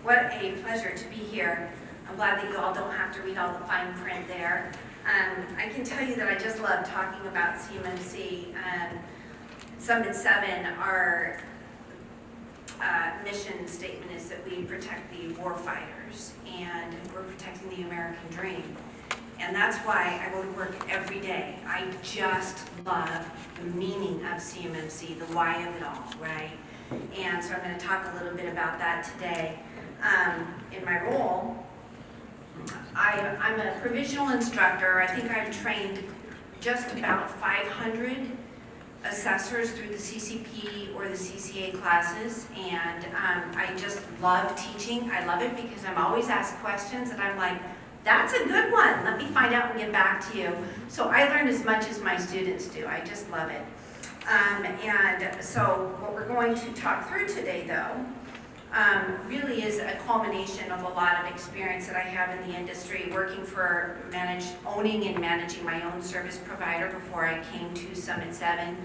What a pleasure to be here. I'm glad that you all don't have to read all the fine print there. I can tell you that I just love talking about CMMC. Summit 7, our mission statement is that we protect the warfighters, and we're protecting the American dream. And that's why I go to work every day. I just love the meaning of CMMC, the why of it all, right? And so I'm going to talk a little bit about that today. In my role, I'm a provisional instructor. I think I've trained just about 500 assessors through the CCP or the CCA classes, and I just love teaching. I love it because I'm always asked questions and I'm like, that's a good one. Let me find out and get back to you. So I learn as much as my students do. I just love it. And so what we're going to talk through today, though, really is a culmination of a lot of experience that I have in the industry, working for owning and managing my own service provider before I came to Summit 7.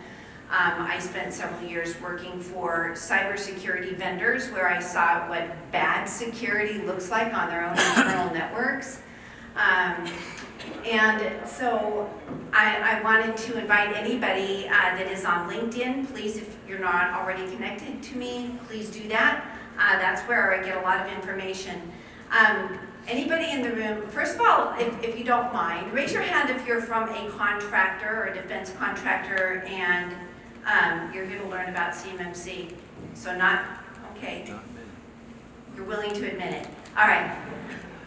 I spent several years working for cybersecurity vendors where I saw what bad security looks like on their own internal networks. And so I wanted to invite anybody that is on LinkedIn, please, if you're not already connected to me, please do that. That's where I get a lot of information. Anybody in the room, first of all, if you don't mind, raise your hand if you're from a contractor or a defense contractor and you're here to learn about CMMC. So not, okay. You're willing to admit it. All right,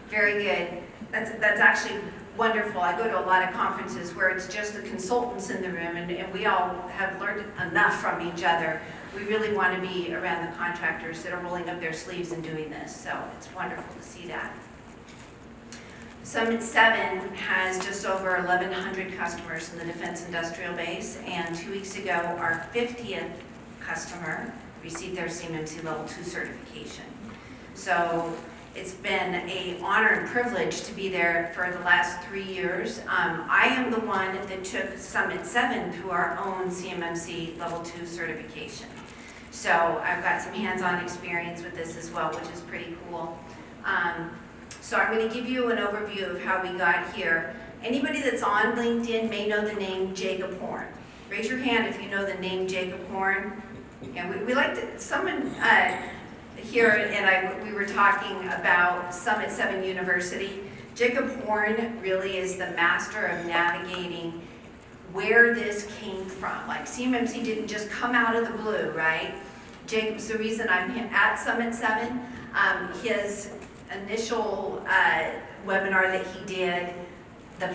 very good. That's actually wonderful. I go to a lot of conferences where it's just the consultants in the room and we all have learned enough from each other. We really want to be around the contractors that are rolling up their sleeves and doing this, so it's wonderful to see that. Summit 7 has just over 1,100 customers in the defense industrial base, and 2 weeks ago, our 50th customer received their CMMC Level 2 certification. So it's been an honor and privilege to be there for the last 3 years. I am the one that took Summit 7 through our own CMMC Level 2 certification. So I've got some hands-on experience with this as well, which is pretty cool. So I'm going to give you an overview of how we got here. Anybody that's on LinkedIn may know the name Jacob Horn. Raise your hand if you know the name Jacob Horn. And we like to, someone here and we were talking about Summit 7 University. Jacob Horn really is the master of navigating where this came from. Like CMMC didn't just come out of the blue, right? Jacob's the reason I'm at Summit 7. His initial webinar that he did, the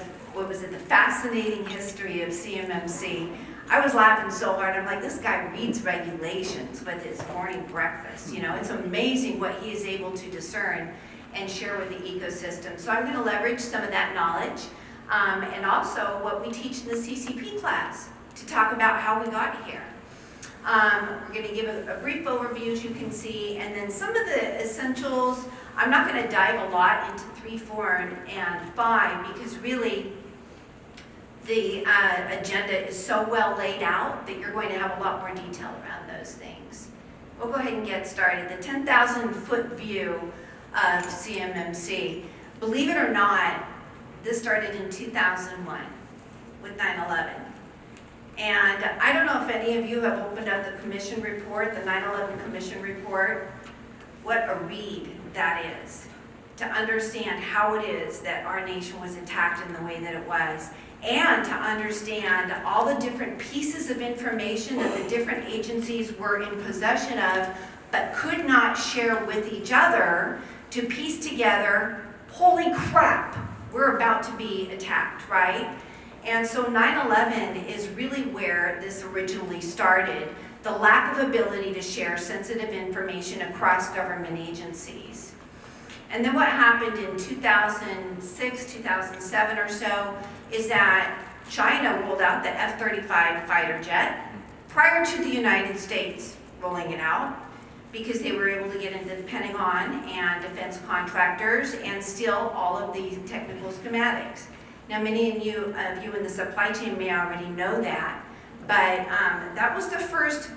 fascinating history of CMMC. I was laughing so hard. I'm like, this guy reads regulations with his morning breakfast. You know, it's amazing what he is able to discern and share with the ecosystem. So I'm going to leverage some of that knowledge and also what we teach in the CCP class to talk about how we got here. We're going to give a brief overview, as you can see, and then some of the essentials. I'm not going to dive a lot into 3, 4, and 5 because really the agenda is so well laid out that you're going to have a lot more detail around those things. We'll go ahead and get started. The 10,000-foot view of CMMC. Believe it or not, this started in 2001 with 9/11. And I don't know if any of you have opened up the commission report, the 9/11 commission report. What a read that is, to understand how it is that our nation was attacked in the way that it was, and to understand all the different pieces of information that the different agencies were in possession of, but could not share with each other to piece together, holy crap, we're about to be attacked, right? And so 9/11 is really where this originally started, the lack of ability to share sensitive information across government agencies. And then what happened in 2006, 2007 or so is that China rolled out the F-35 fighter jet prior to the United States rolling it out because they were able to get into the Pentagon and defense contractors and steal all of the technical schematics. Now, many of you in the supply chain may already know that, but that was the first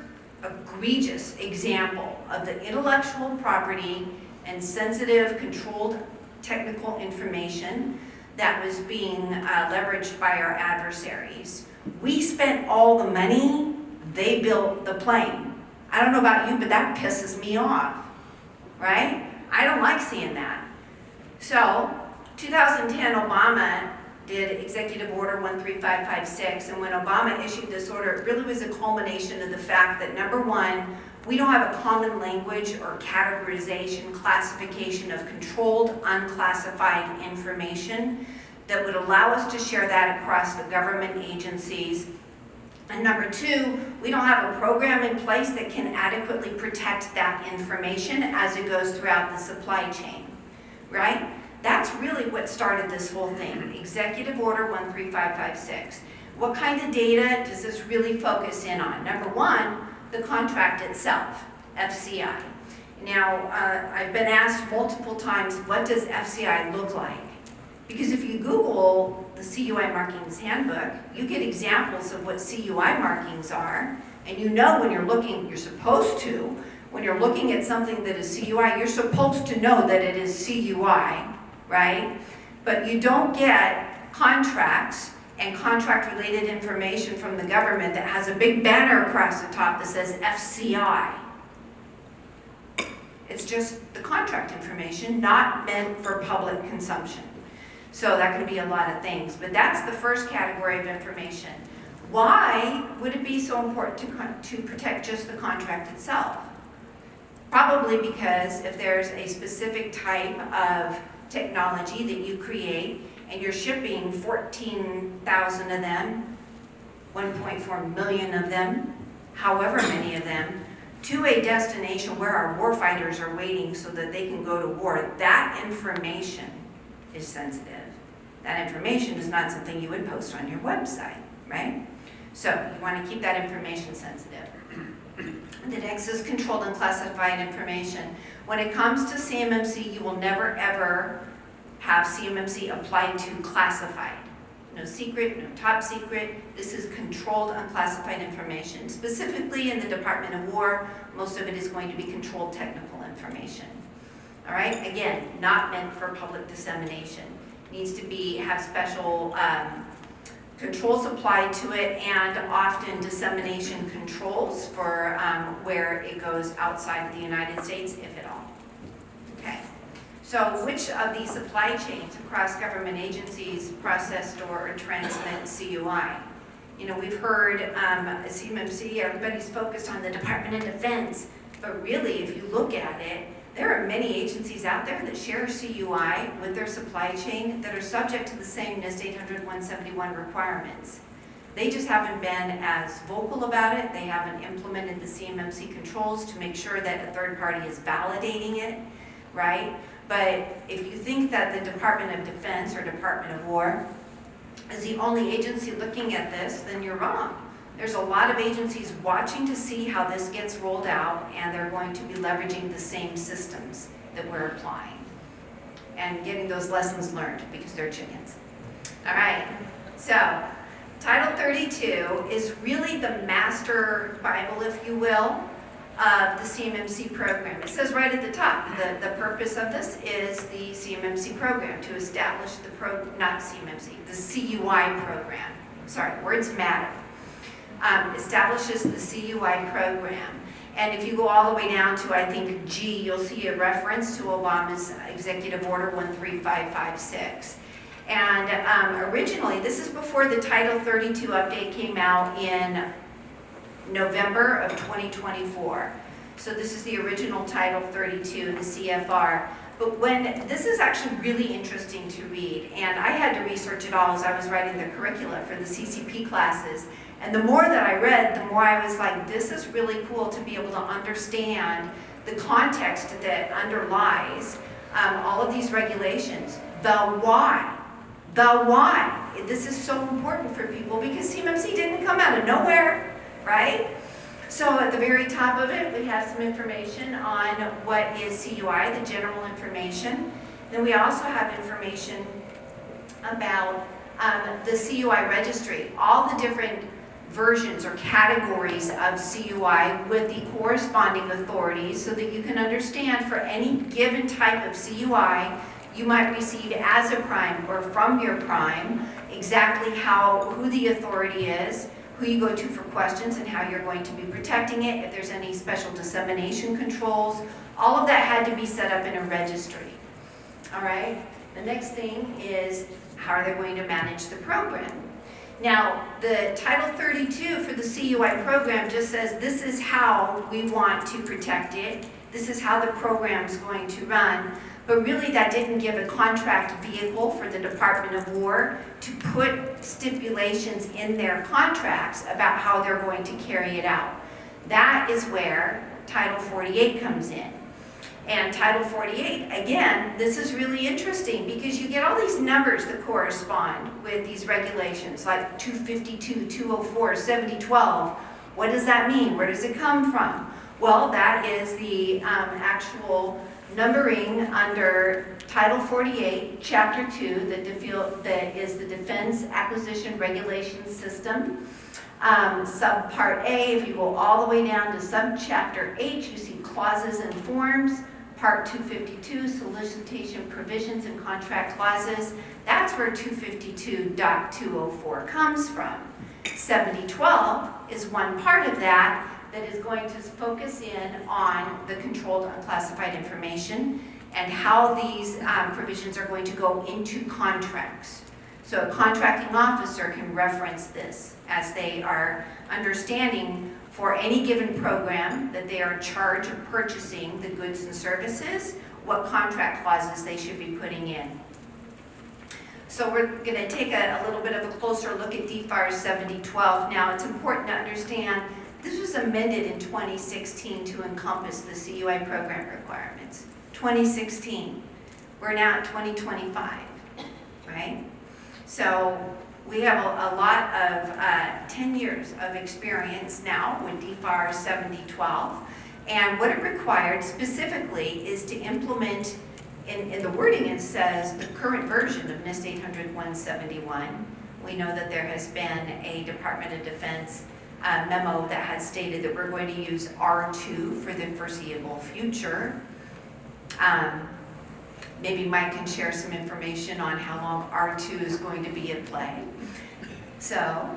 egregious example of the intellectual property and sensitive, controlled technical information that was being leveraged by our adversaries. We spent all the money, they built the plane. I don't know about you, but that pisses me off, right? I don't like seeing that. So, 2010, Obama did Executive Order 13556, and when Obama issued this order, it really was a culmination of the fact that, number one, we don't have a common language or categorization, classification of controlled, unclassified information that would allow us to share that across the government agencies. And number two, we don't have a program in place that can adequately protect that information as it goes throughout the supply chain, right? That's really what started this whole thing, Executive Order 13556. What kind of data does this really focus in on? Number one, the contract itself, FCI. Now, I've been asked multiple times, what does FCI look like? Because if you Google the CUI Markings Handbook, you get examples of what CUI markings are, and you know when you're looking, you're supposed to, when you're looking at something that is CUI, you're supposed to know that it is CUI, right? But you don't get contracts and contract-related information from the government that has a big banner across the top that says FCI. It's just the contract information, not meant for public consumption. So that could be a lot of things, but that's the first category of information. Why would it be so important to protect just the contract itself? Probably because if there's a specific type of technology that you create and you're shipping 14,000 of them, 1.4 million of them, however many of them, to a destination where our warfighters are waiting so that they can go to war, that information is sensitive. That information is not something you would post on your website, right? So you want to keep that information sensitive. The next is controlled and classified information. When it comes to CMMC, you will never ever have CMMC applied to classified. No secret, no top secret. This is controlled unclassified information. Specifically in the Department of War, most of it is going to be controlled technical information. All right, again, not meant for public dissemination. Needs to have special controls applied to it, and often dissemination controls for where it goes outside of the United States, if at all. Okay, so which of these supply chains across government agencies process, store, or transmit CUI? You know, we've heard CMMC, everybody's focused on the Department of Defense, but really, if you look at it, there are many agencies out there that share CUI with their supply chain that are subject to the same NIST 800-171 requirements. They just haven't been as vocal about it. They haven't implemented the CMMC controls to make sure that a third party is validating it, right? But if you think that the Department of Defense or Department of War is the only agency looking at this, then you're wrong. There's a lot of agencies watching to see how this gets rolled out, and they're going to be leveraging the same systems that we're applying and getting those lessons learned because they're chickens. All right, so Title 32 is really the master Bible, if you will, of the CMMC program. It says right at the top, the purpose of this is the CMMC program, to establish the the CUI program. Sorry, words matter. Establishes the CUI program. And if you go all the way down to, I think, G, you'll see a reference to Obama's Executive Order 13556. And originally, this is before the Title 32 update came out in November of 2024. So this is the original Title 32, the CFR. But this is actually really interesting to read, and I had to research it all as I was writing the curricula for the CCP classes. And the more that I read, the more I was like, this is really cool to be able to understand the context that underlies all of these regulations. The why. The why. This is so important for people because CMMC didn't come out of nowhere, right? So at the very top of it, we have some information on what is CUI, the general information. Then we also have information about the CUI registry, all the different versions or categories of CUI with the corresponding authorities so that you can understand for any given type of CUI you might receive as a prime or from your prime exactly who the authority is, who you go to for questions, and how you're going to be protecting it, if there's any special dissemination controls. All of that had to be set up in a registry. All right? The next thing is how are they going to manage the program? Now, the Title 32 for the CUI program just says this is how we want to protect it. This is how the program's going to run. But really that didn't give a contract vehicle for the Department of War to put stipulations in their contracts about how they're going to carry it out. That is where Title 48 comes in. And Title 48, again, this is really interesting because you get all these numbers that correspond with these regulations, like 252, 204, 7012. What does that mean? Where does it come from? Well, that is the actual numbering under Title 48, Chapter 2, that is the Defense Acquisition Regulation System. Subpart A, if you go all the way down to Subchapter H, you see clauses and forms. Part 252, solicitation provisions and contract clauses. That's where 252.204 comes from. 7012 is one part of that is going to focus in on the controlled unclassified information and how these provisions are going to go into contracts. So a contracting officer can reference this as they are understanding for any given program that they are charged of purchasing the goods and services, what contract clauses they should be putting in. So we're going to take a little bit of a closer look at DFARS 7012. Now it's important to understand this was amended in 2016 to encompass the CUI program requirements. 2016. We're now at 2025, right? So we have a lot of 10 years of experience now with DFARS 7012. And what it required specifically is to implement, in the wording it says, the current version of NIST 800-171. We know that there has been a Department of Defense memo that has stated that we're going to use R2 for the foreseeable future. Maybe Mike can share some information on how long R2 is going to be in play. So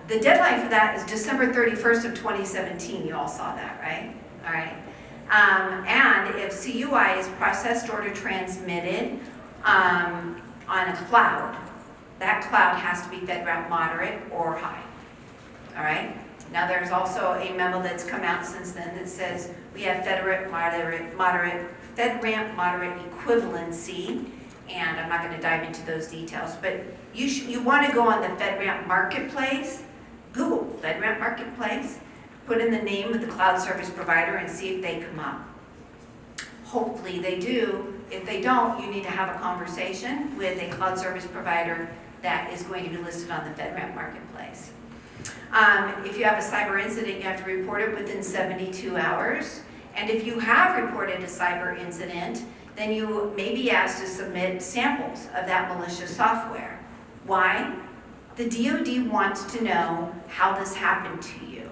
the deadline for that is December 31st of 2017. You all saw that, right? All right. And if CUI is processed or transmitted on a cloud, that cloud has to be FedRAMP moderate or high. All right? Now there's also a memo that's come out since then that says we have FedRAMP moderate equivalency, and I'm not going to dive into those details, but you want to go on the FedRAMP Marketplace, Google FedRAMP Marketplace, put in the name of the cloud service provider and see if they come up. Hopefully they do. If they don't, you need to have a conversation with a cloud service provider that is going to be listed on the FedRAMP Marketplace. If you have a cyber incident, you have to report it within 72 hours. And if you have reported a cyber incident, then you may be asked to submit samples of that malicious software. Why? The DoD wants to know how this happened to you.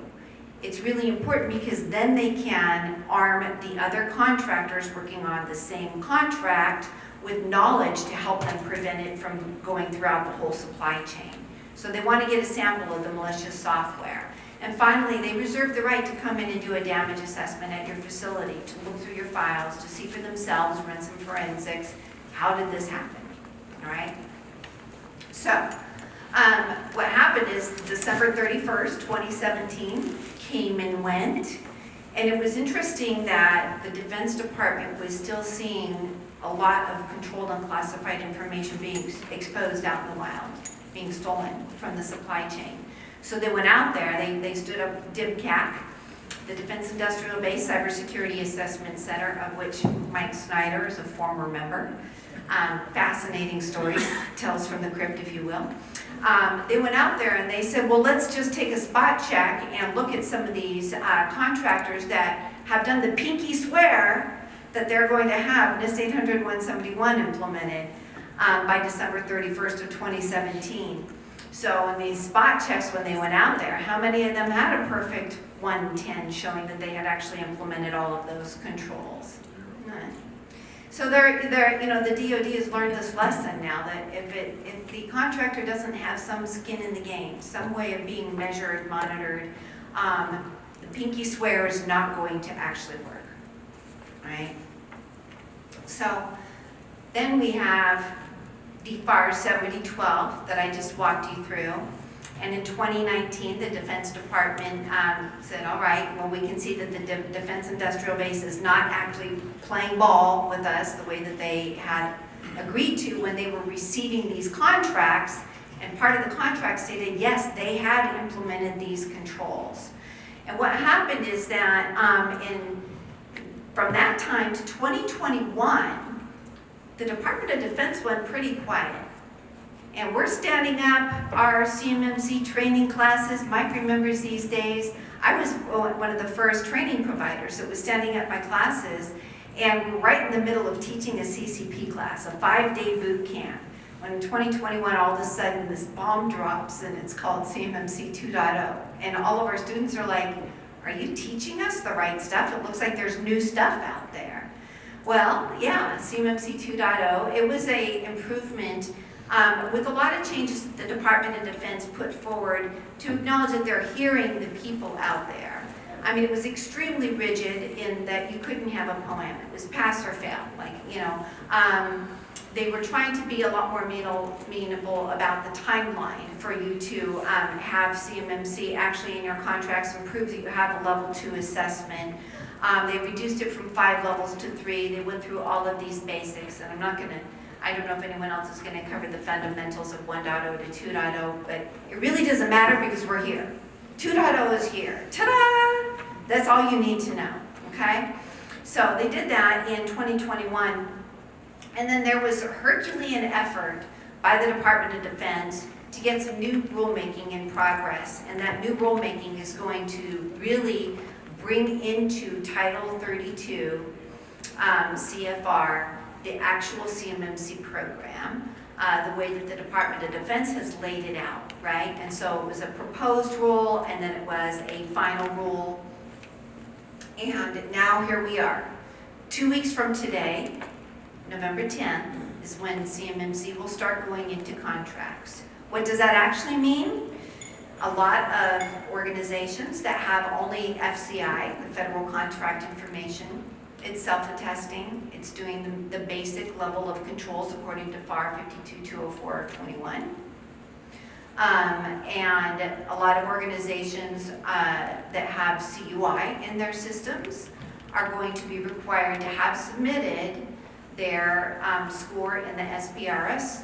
It's really important because then they can arm the other contractors working on the same contract with knowledge to help them prevent it from going throughout the whole supply chain. So they want to get a sample of the malicious software. And finally, they reserve the right to come in and do a damage assessment at your facility, to look through your files, to see for themselves, run some forensics. How did this happen? All right? So, what happened is December 31st, 2017 came and went. And it was interesting that the Defense Department was still seeing a lot of controlled unclassified information being exposed out in the wild, being stolen from the supply chain. So they went out there, they stood up DIBCAC, the Defense Industrial Base Cybersecurity Assessment Center, of which Mike Snyder is a former member. Fascinating story, tells from the crypt, if you will. They went out there and they said, well, let's just take a spot check and look at some of these contractors that have done the pinky swear that they're going to have NIST 800-171 implemented by December 31st of 2017. So in these spot checks when they went out there, how many of them had a perfect 110 showing that they had actually implemented all of those controls? None. So you know, the DoD has learned this lesson now that if the contractor doesn't have some skin in the game, some way of being measured, monitored, the pinky swear is not going to actually work, right? So then we have DFARS 7012 that I just walked you through. And in 2019, the Defense Department said, all right, well, we can see that the Defense Industrial Base is not actually playing ball with us the way that they had agreed to when they were receiving these contracts. And part of the contract stated, yes, they had implemented these controls. And what happened is that from that time to 2021, the Department of Defense went pretty quiet. And we're standing up our CMMC training classes. Mike remembers these days. I was one of the first training providers that was standing up my classes, and we're right in the middle of teaching a CCP class, a 5-day boot camp. When in 2021, all of a sudden, this bomb drops, and it's called CMMC 2.0. And all of our students are like, are you teaching us the right stuff? It looks like there's new stuff out there. Well, yeah, CMMC 2.0, it was an improvement with a lot of changes that the Department of Defense put forward to acknowledge that they're hearing the people out there. I mean, it was extremely rigid in that you couldn't have a poem. It was pass or fail. Like, you know, they were trying to be a lot more amenable about the timeline for you to have CMMC actually in your contracts and prove that you have a level 2 assessment. They reduced it from 5 levels to 3. They went through all of these basics, and I don't know if anyone else is going to cover the fundamentals of 1.0 to 2.0, but it really doesn't matter because we're here. 2.0 is here. Ta-da! That's all you need to know, okay? So they did that in 2021, and then there was a Herculean effort by the Department of Defense to get some new rulemaking in progress, and that new rulemaking is going to really bring into Title 32 CFR the actual CMMC program, the way that the Department of Defense has laid it out, right? And so it was a proposed rule, and then it was a final rule, and now here we are. 2 weeks from today, November 10th, is when CMMC will start going into contracts. What does that actually mean? A lot of organizations that have only FCI, the Federal Contract Information, it's self-attesting, it's doing the basic level of controls according to FAR 52-204-21. And a lot of organizations that have CUI in their systems are going to be required to have submitted their score in the SPRS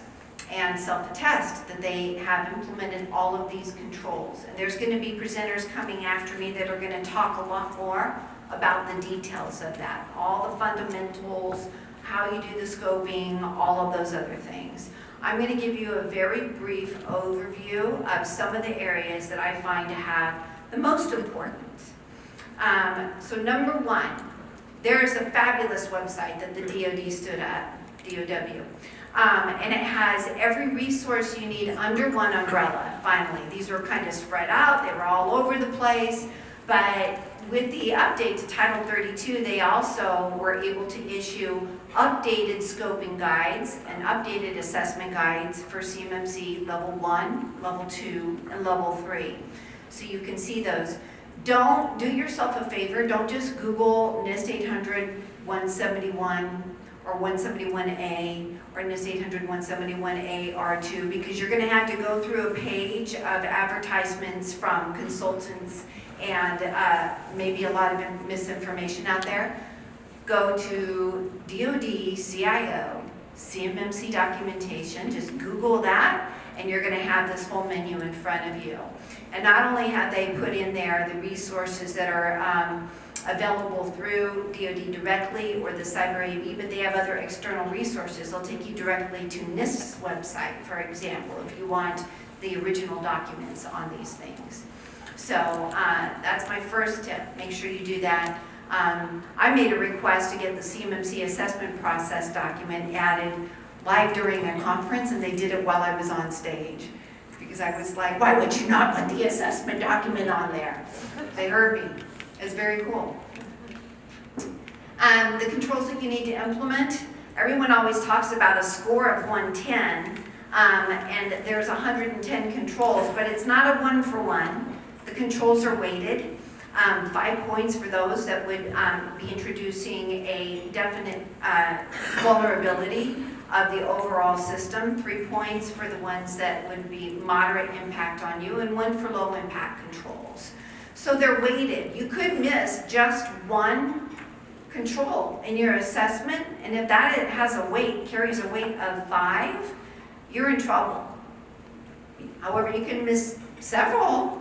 and self-attest that they have implemented all of these controls. And there's going to be presenters coming after me that are going to talk a lot more about the details of that, all the fundamentals, how you do the scoping, all of those other things. I'm going to give you a very brief overview of some of the areas that I find to have the most importance. So number one, there is a fabulous website that the DoD stood up, DOW. And it has every resource you need under one umbrella, finally. These were kind of spread out, they were all over the place, but with the update to Title 32, they also were able to issue updated scoping guides and updated assessment guides for CMMC Level 1, Level 2, and Level 3. So you can see those. Don't do yourself a favor, don't just Google NIST 800 171 or 171A or NIST 800 171A R2, because you're going to have to go through a page of advertisements from consultants and maybe a lot of misinformation out there. Go to DoD CIO CMMC documentation, just Google that, and you're going to have this whole menu in front of you. And not only have they put in there the resources that are available through DoD directly or the Cyber AV, but they have other external resources. They'll take you directly to NIST's website, for example, if you want the original documents on these things. So that's my first tip. Make sure you do that. I made a request to get the CMMC assessment process document added live during a conference, and they did it while I was on stage. because I was like, why would you not put the assessment document on there? They heard me. It's very cool. The controls that you need to implement, everyone always talks about a score of 110, and there's 110 controls, but it's not a one-for-one. The controls are weighted. 5 points for those that would be introducing a definite vulnerability of the overall system, 3 points for the ones that would be moderate impact on you, and 1 for low impact controls. So they're weighted. You could miss just one control in your assessment, and if that has a weight, carries a weight of 5, you're in trouble. However, you can miss several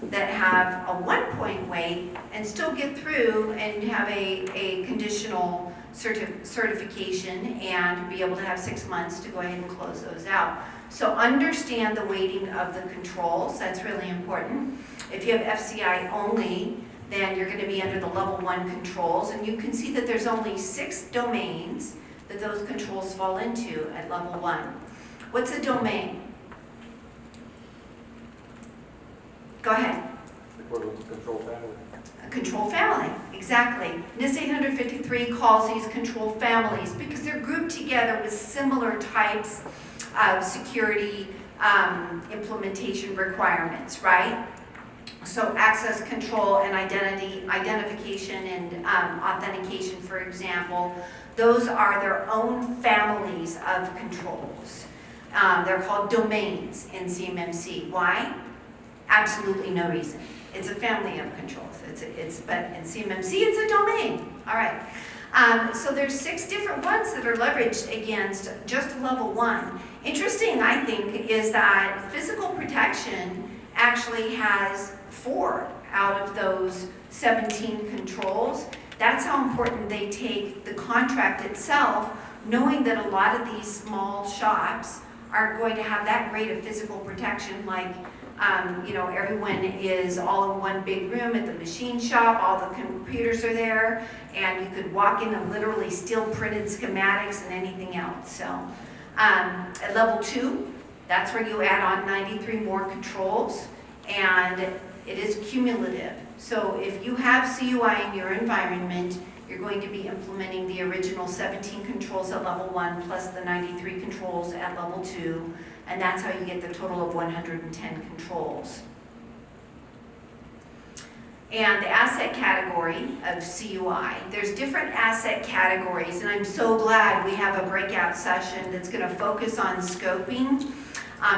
that have a 1-point weight and still get through and have a conditional certification and be able to have 6 months to go ahead and close those out. So understand the weighting of the controls. That's really important. If you have FCI only, then you're going to be under the level 1 controls, and you can see that there's only 6 domains that those controls fall into at level 1. What's a domain? Go ahead. Equivalent to control family. A control family, exactly. NIST 853 calls these control families because they're grouped together with similar types of security implementation requirements, right? So access control and identification and authentication, for example, those are their own families of controls. They're called domains in CMMC. Why? Absolutely no reason. It's a family of controls. But in CMMC, it's a domain. All right. So there's 6 different ones that are leveraged against just level 1. Interesting, I think, is that physical protection actually has 4 out of those 17 controls. That's how important they take the contract itself, knowing that a lot of these small shops aren't going to have that great of physical protection, like everyone is all in one big room at the machine shop, all the computers are there, and you could walk in and literally steal printed schematics and anything else. So at level 2, that's where you add on 93 more controls, and it is cumulative. So if you have CUI in your environment, you're going to be implementing the original 17 controls at level 1 plus the 93 controls at level 2, and that's how you get the total of 110 controls. And the asset category of CUI, there's different asset categories, and I'm so glad we have a breakout session that's going to focus on scoping.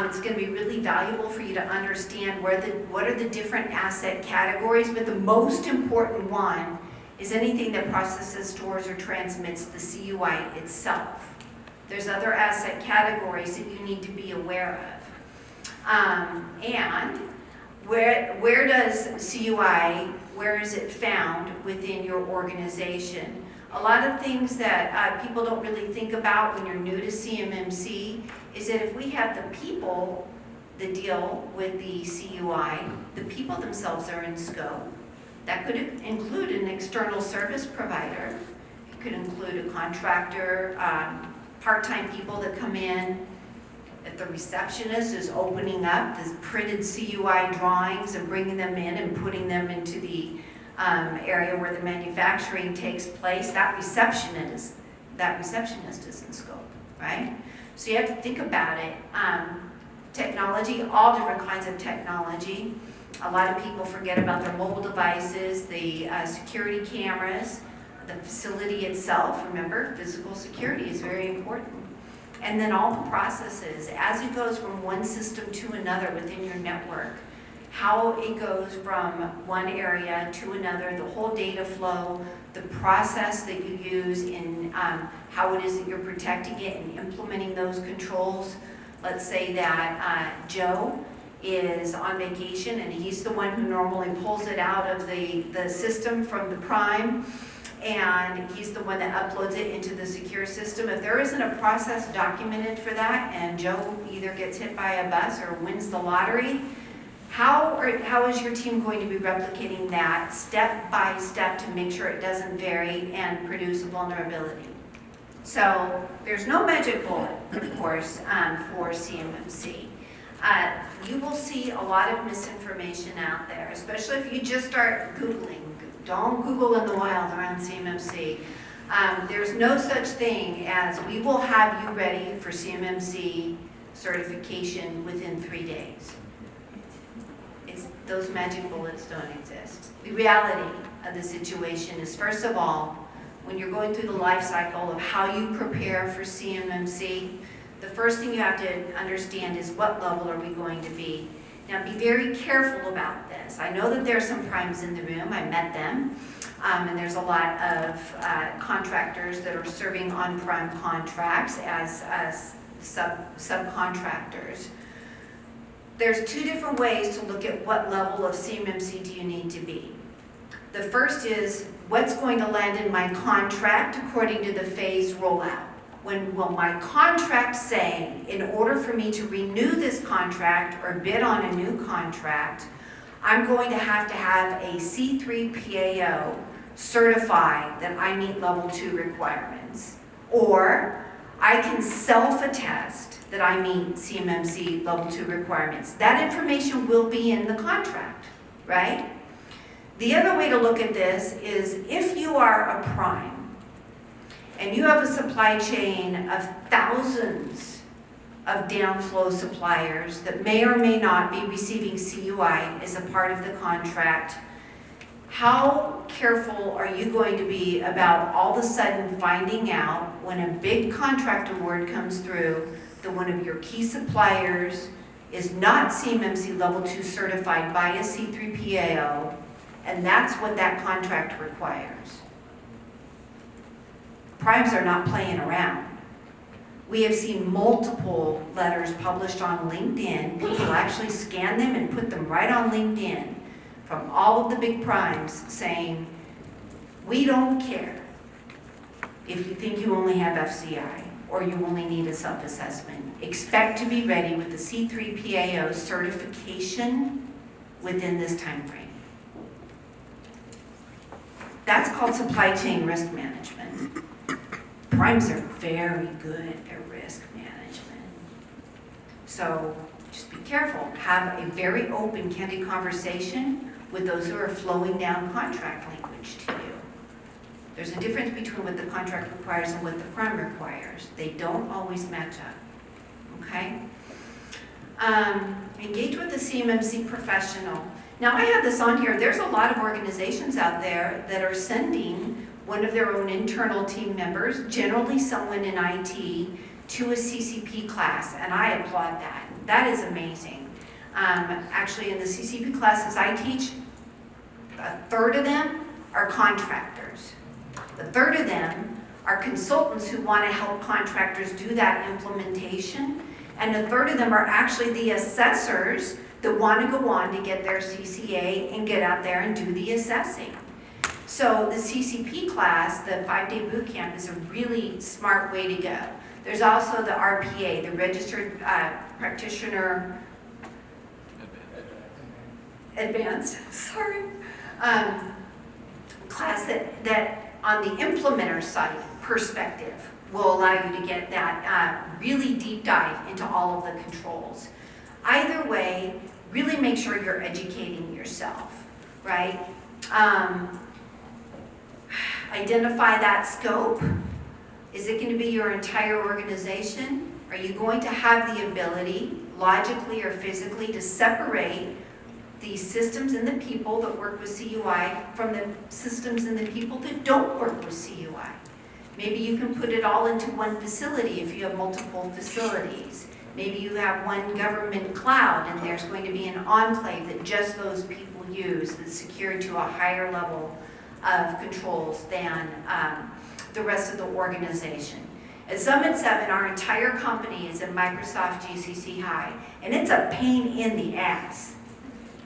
It's going to be really valuable for you to understand what are the different asset categories, but the most important one is anything that processes, stores, or transmits the CUI itself. There's other asset categories that you need to be aware of. And where does CUI, where is it found within your organization? A lot of things that people don't really think about when you're new to CMMC is that if we have the people that deal with the CUI, the people themselves are in scope. That could include an external service provider. It could include a contractor, part-time people that come in. If the receptionist is opening up the printed CUI drawings and bringing them in and putting them into the area where the manufacturing takes place, that receptionist is in scope, right? So you have to think about it. Technology, all different kinds of technology. A lot of people forget about their mobile devices, the security cameras, the facility itself. Remember, physical security is very important. And then all the processes, as it goes from one system to another within your network, how it goes from one area to another, the whole data flow, the process that you use in how it is that you're protecting it and implementing those controls. Let's say that Joe is on vacation and he's the one who normally pulls it out of the system from the prime, and he's the one that uploads it into the secure system. If there isn't a process documented for that and Joe either gets hit by a bus or wins the lottery, how is your team going to be replicating that step by step to make sure it doesn't vary and produce a vulnerability? So there's no magic bullet, of course, for CMMC. You will see a lot of misinformation out there, especially if you just start Googling. Don't Google in the wild around CMMC. There's no such thing as we will have you ready for CMMC certification within 3 days. Those magic bullets don't exist. The reality of the situation is, first of all, when you're going through the life cycle of how you prepare for CMMC, the first thing you have to understand is what level are we going to be. Now be very careful about this. I know that there are some primes in the room, I met them, and there's a lot of contractors that are serving on prime contracts as subcontractors. There's two different ways to look at what level of CMMC do you need to be. The first is what's going to land in my contract according to the phase rollout. When will my contract say, in order for me to renew this contract or bid on a new contract, I'm going to have a C3PAO certify that I meet level 2 requirements. Or I can self-attest that I meet CMMC level 2 requirements. That information will be in the contract, right? The other way to look at this is if you are a prime and you have a supply chain of thousands of downflow suppliers that may or may not be receiving CUI as a part of the contract, how careful are you going to be about all of a sudden finding out when a big contract award comes through that one of your key suppliers is not CMMC level 2 certified by a C3PAO, and that's what that contract requires? Primes are not playing around. We have seen multiple letters published on LinkedIn. People actually scan them and put them right on LinkedIn from all of the big primes saying, we don't care if you think you only have FCI or you only need a self-assessment. Expect to be ready with the C3PAO certification within this time frame. That's called supply chain risk management. Primes are very good at risk management. So just be careful. Have a very open, candid conversation with those who are flowing down contract language to you. There's a difference between what the contract requires and what the prime requires. They don't always match up, okay? Engage with the CMMC professional. Now I have this on here. There's a lot of organizations out there that are sending one of their own internal team members, generally someone in IT, to a CCP class, and I applaud that. That is amazing. Actually, in the CCP classes I teach, a third of them are contractors. A third of them are consultants who want to help contractors do that implementation, and a third of them are actually the assessors that want to go on to get their CCA and get out there and do the assessing. So the CCP class, the 5-day boot camp, is a really smart way to go. There's also the RPA, the Registered Practitioner Advanced, sorry, class that on the implementer side perspective will allow you to get that really deep dive into all of the controls. Either way, really make sure you're educating yourself, right? Identify that scope. Is it going to be your entire organization? Are you going to have the ability, logically or physically, to separate the systems and the people that work with CUI from the systems and the people that don't work with CUI? Maybe you can put it all into one facility if you have multiple facilities. Maybe you have one government cloud and there's going to be an enclave that just those people use that's secured to a higher level of controls than the rest of the organization. At Summit 7, our entire company is in Microsoft GCC High, and it's a pain in the ass.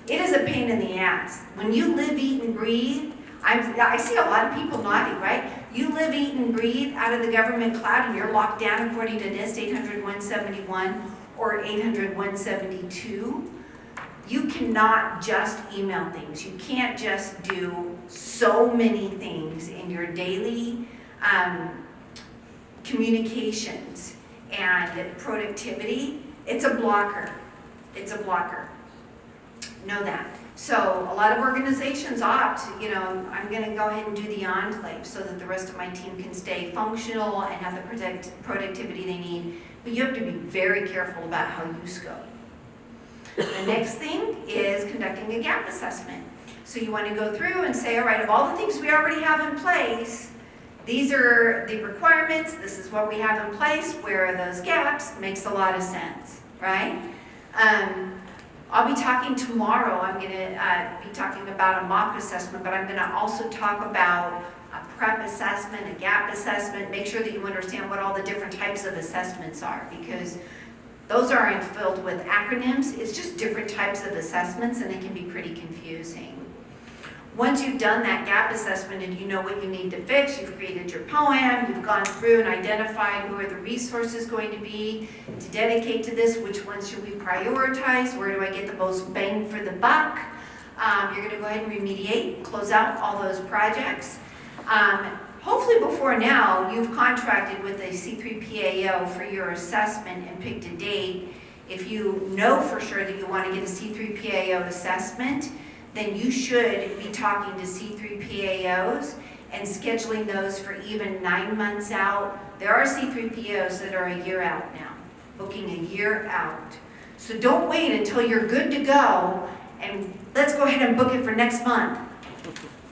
It is a pain in the ass. When you live, eat, and breathe, I see a lot of people nodding, right? You live, eat, and breathe out of the government cloud, and you're locked down according to NIST 800-171 or 800-172. You cannot just email things. You can't just do so many things in your daily communications and productivity. It's a blocker. It's a blocker. Know that. So a lot of organizations opt, I'm going to go ahead and do the enclave so that the rest of my team can stay functional and have the productivity they need. But you have to be very careful about how you scope. The next thing is conducting a gap assessment. So you want to go through and say, all right, of all the things we already have in place, these are the requirements, this is what we have in place, where are those gaps? Makes a lot of sense, right? I'll be talking tomorrow, I'm going to be talking about a mock assessment, but I'm going to also talk about a prep assessment, a gap assessment, make sure that you understand what all the different types of assessments are, because those aren't filled with acronyms, it's just different types of assessments and it can be pretty confusing. Once you've done that gap assessment and you know what you need to fix, you've created your POAM, you've gone through and identified who are the resources going to be to dedicate to this, which ones should we prioritize, where do I get the most bang for the buck. You're going to go ahead and remediate, close out all those projects. Hopefully before now, you've contracted with a C3PAO for your assessment and picked a date. If you know for sure that you want to get a C3PAO assessment, then you should be talking to C3PAOs and scheduling those for even 9 months out. There are C3PAOs that are a year out now, booking a year out. So don't wait until you're good to go and let's go ahead and book it for next month.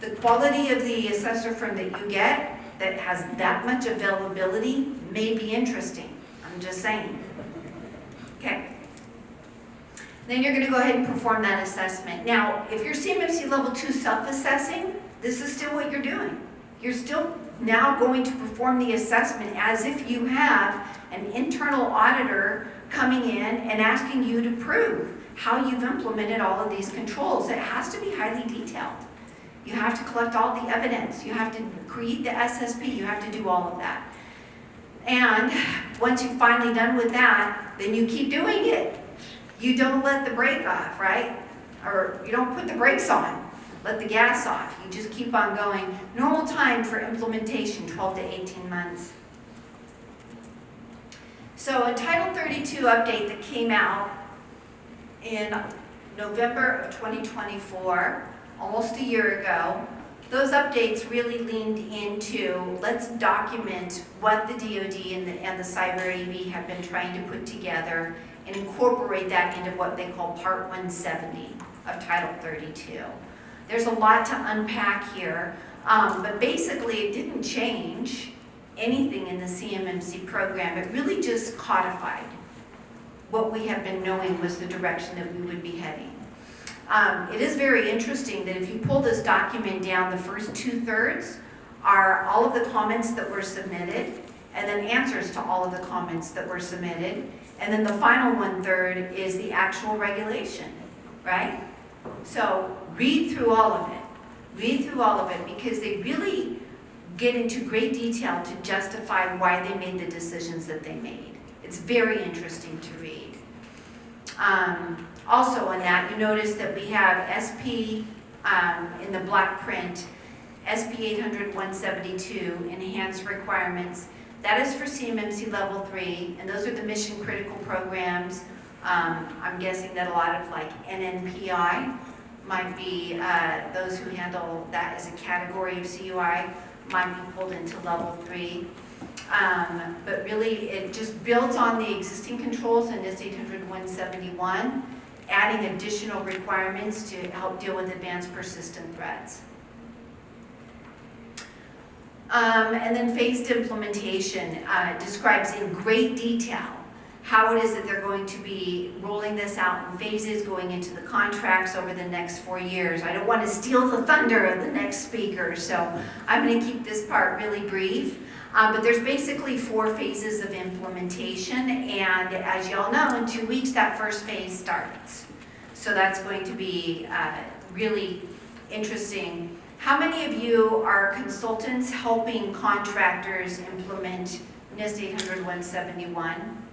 The quality of the assessor firm that you get that has that much availability may be interesting. I'm just saying. Okay. Then you're going to go ahead and perform that assessment. Now, if you're CMMC level 2 self-assessing, this is still what you're doing. You're still now going to perform the assessment as if you have an internal auditor coming in and asking you to prove how you've implemented all of these controls. It has to be highly detailed. You have to collect all the evidence. You have to create the SSP. You have to do all of that. And once you're finally done with that, then you keep doing it. You don't let the brake off, right? Or you don't put the brakes on. Let the gas off. You just keep on going. Normal time for implementation, 12 to 18 months. So a Title 32 update that came out in November of 2024, almost a year ago, those updates really leaned into let's document what the DoD and the Cyber AV have been trying to put together and incorporate that into what they call Part 170 of Title 32. There's a lot to unpack here, but basically it didn't change anything in the CMMC program. It really just codified what we have been knowing was the direction that we would be heading. It is very interesting that if you pull this document down, the first 2/3 are all of the comments that were submitted, and then answers to all of the comments that were submitted, and then the final 1/3 is the actual regulation, right? So read through all of it. Read through all of it because they really get into great detail to justify why they made the decisions that they made. It's very interesting to read. Also on that, you notice that we have SP in the black print, SP 800-172, enhanced requirements. That is for CMMC level 3, and those are the mission critical programs. I'm guessing that a lot of like NNPI might be those who handle that as a category of CUI might be pulled into level 3. But really it just builds on the existing controls in NIST 800-171, adding additional requirements to help deal with advanced persistent threats. And then phased implementation describes in great detail how it is that they're going to be rolling this out in phases going into the contracts over the next 4 years. I don't want to steal the thunder of the next speaker, so I'm going to keep this part really brief. But there's basically 4 phases of implementation, and as you all know, in 2 weeks that first phase starts. So that's going to be really interesting. How many of you are consultants helping contractors implement NIST 800-171?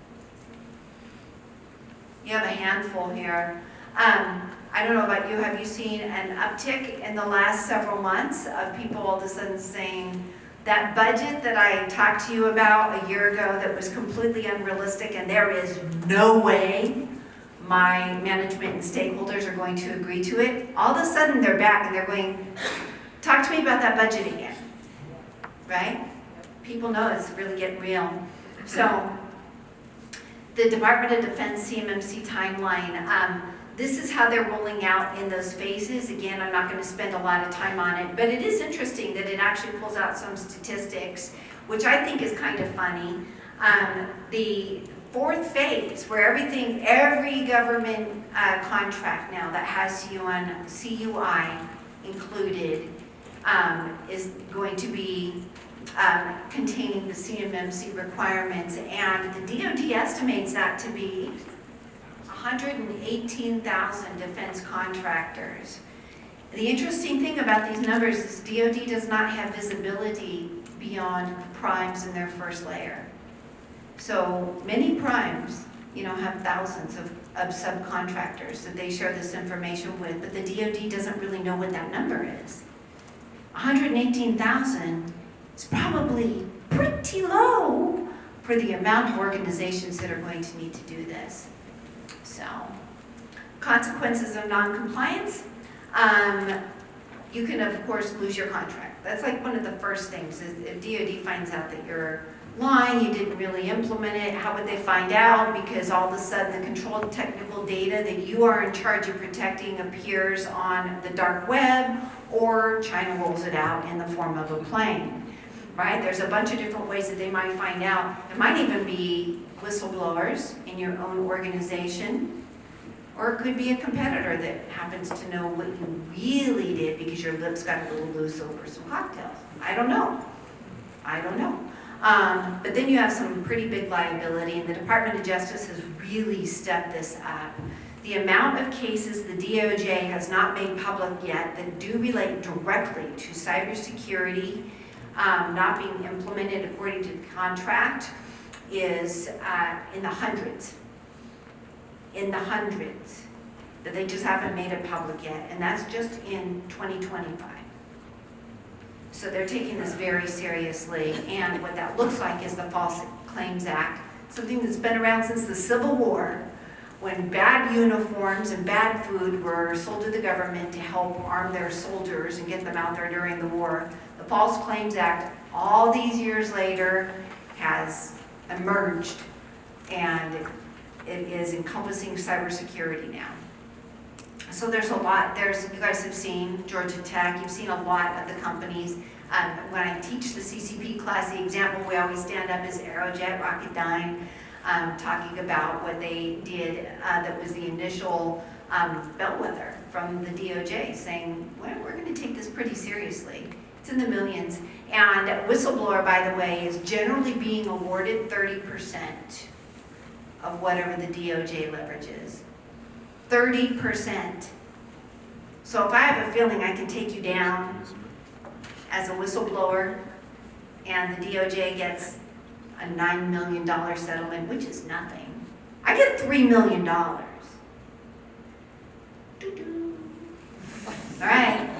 You have a handful here. I don't know about you, have you seen an uptick in the last several months of people all of a sudden saying, that budget that I talked to you about a year ago that was completely unrealistic and there is no way my management and stakeholders are going to agree to it. All of a sudden, they're back and they're going, talk to me about that budget again, right? People know it's really getting real. So, the Department of Defense CMMC timeline, this is how they're rolling out in those phases. Again, I'm not going to spend a lot of time on it, but it is interesting that it actually pulls out some statistics, which I think is kind of funny. The fourth phase, where every government contract now that has CUI included is going to be containing the CMMC requirements, and the DoD estimates that to be 118,000 defense contractors. The interesting thing about these numbers is DoD does not have visibility beyond the primes in their first layer. So many primes, have thousands of subcontractors that they share this information with, but the DoD doesn't really know what that number is. 118,000 is probably pretty low for the amount of organizations that are going to need to do this. So, consequences of non-compliance. You can, of course, lose your contract. That's like one of the first things. Is if DoD finds out that you're lying, you didn't really implement it, how would they find out? Because all of a sudden the controlled technical data that you are in charge of protecting appears on the dark web, or China rolls it out in the form of a plane. Right? There's a bunch of different ways that they might find out. It might even be whistleblowers in your own organization, or it could be a competitor that happens to know what you really did because your lips got a little loose over some cocktails. I don't know. But then you have some pretty big liability, and the Department of Justice has really stepped this up. The amount of cases the DOJ has not made public yet that do relate directly to cybersecurity not being implemented according to the contract is in the hundreds. But they just haven't made it public yet, and that's just in 2025. So they're taking this very seriously, and what that looks like is the False Claims Act, something that's been around since the Civil War, when bad uniforms and bad food were sold to the government to help arm their soldiers and get them out there during the war. The False Claims Act, all these years later, has emerged, and it is encompassing cybersecurity now. So there's a lot. You guys have seen Georgia Tech. You've seen a lot of the companies. When I teach the CCP class, the example we always stand up is Aerojet Rocketdyne, talking about what they did that was the initial bellwether from the DOJ, saying, well, we're going to take this pretty seriously. It's in the millions. And whistleblower, by the way, is generally being awarded 30% of whatever the DOJ leverages. 30%. So if I have a feeling I can take you down as a whistleblower, and the DOJ gets a $9 million settlement, which is nothing, I get $3 million. Doo-doo. All right.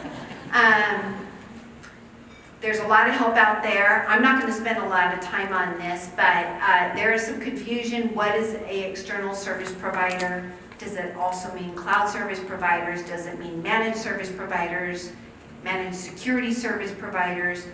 There's a lot of help out there. I'm not going to spend a lot of time on this, but there is some confusion. What is an external service provider? Does it also mean cloud service providers? Does it mean managed service providers? Managed security service providers?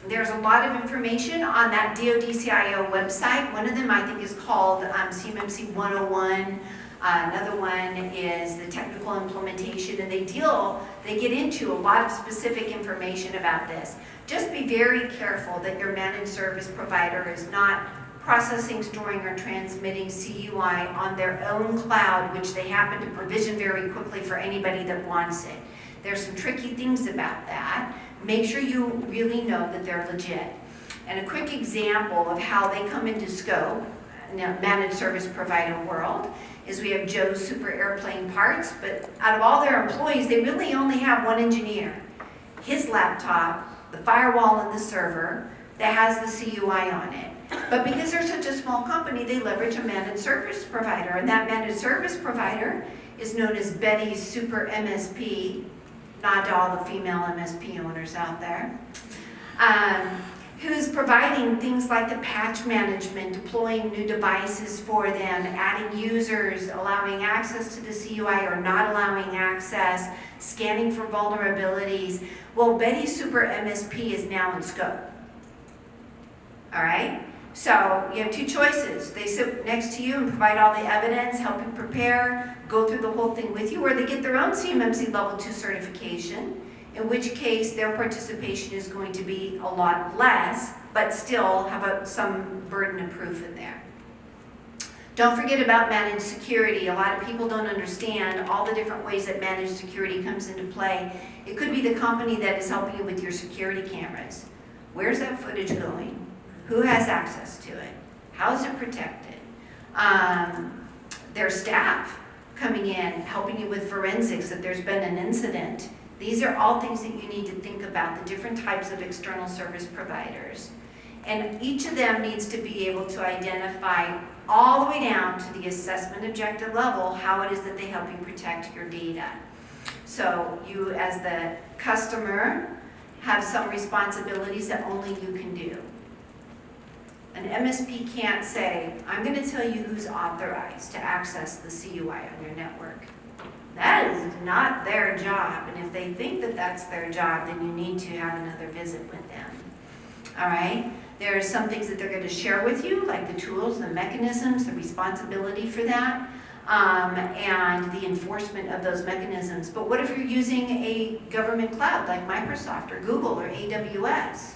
There's a lot of information on that DoD-CIO website. One of them I think is called CMMC 101. Another one is the technical implementation, and they get into a lot of specific information about this. Just be very careful that your managed service provider is not processing, storing, or transmitting CUI on their own cloud, which they happen to provision very quickly for anybody that wants it. There's some tricky things about that. Make sure you really know that they're legit. And a quick example of how they come into scope in the managed service provider world is we have Joe's Super Airplane Parts, but out of all their employees, they really only have one engineer. His laptop, the firewall, and the server that has the CUI on it. But because they're such a small company, they leverage a managed service provider, and that managed service provider is known as Betty's Super MSP, nod to all the female MSP owners out there. who's providing things like the patch management, deploying new devices for them, adding users, allowing access to the CUI or not allowing access, scanning for vulnerabilities. Well, Betty Super MSP is now in scope. All right? So you have two choices. They sit next to you and provide all the evidence, help you prepare, go through the whole thing with you, or they get their own CMMC Level 2 certification, in which case their participation is going to be a lot less, but still have some burden of proof in there. Don't forget about managed security. A lot of people don't understand all the different ways that managed security comes into play. It could be the company that is helping you with your security cameras. Where's that footage going? Who has access to it? How is it protected? Their staff coming in, helping you with forensics if there's been an incident. These are all things that you need to think about, the different types of external service providers. And each of them needs to be able to identify all the way down to the assessment objective level how it is that they help you protect your data. So you as the customer have some responsibilities that only you can do. An MSP can't say, I'm going to tell you who's authorized to access the CUI on your network. That is not their job, and if they think that that's their job, then you need to have another visit with them. All right? There are some things that they're going to share with you, like the tools, the mechanisms, the responsibility for that, and the enforcement of those mechanisms. But what if you're using a government cloud like Microsoft or Google or AWS?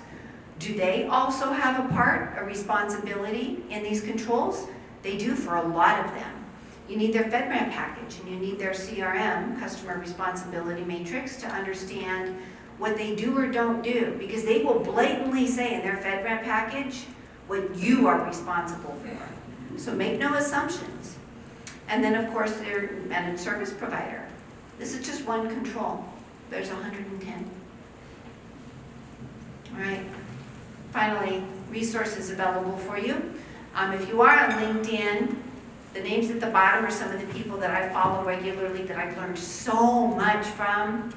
Do they also have a responsibility in these controls? They do for a lot of them. You need their FedRAMP package and you need their CRM, Customer Responsibility Matrix, to understand what they do or don't do, because they will blatantly say in their FedRAMP package what you are responsible for. So make no assumptions. And then of course their managed service provider. This is just one control. There's 110. All right. Finally, resources available for you. If you are on LinkedIn, the names at the bottom are some of the people that I follow regularly that I've learned so much from.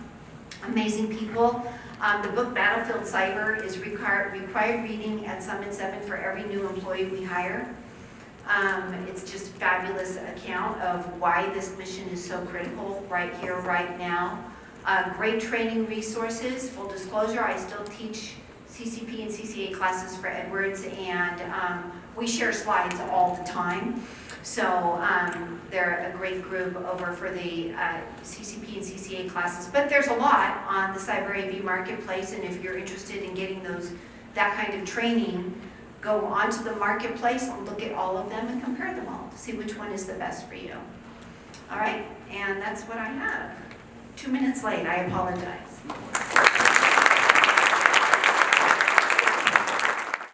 Amazing people. The book Battlefield Cyber is required reading at Summit 7 for every new employee we hire. It's just a fabulous account of why this mission is so critical right here, right now. Great training resources. Full disclosure, I still teach CCP and CCA classes for Edwards, and we share slides all the time. So they're a great group over for the CCP and CCA classes. But there's a lot on the Cyber AV Marketplace, and if you're interested in getting that kind of training, go onto the Marketplace and look at all of them and compare them all to see which one is the best for you. All right, and that's what I have. 2 minutes late, I apologize.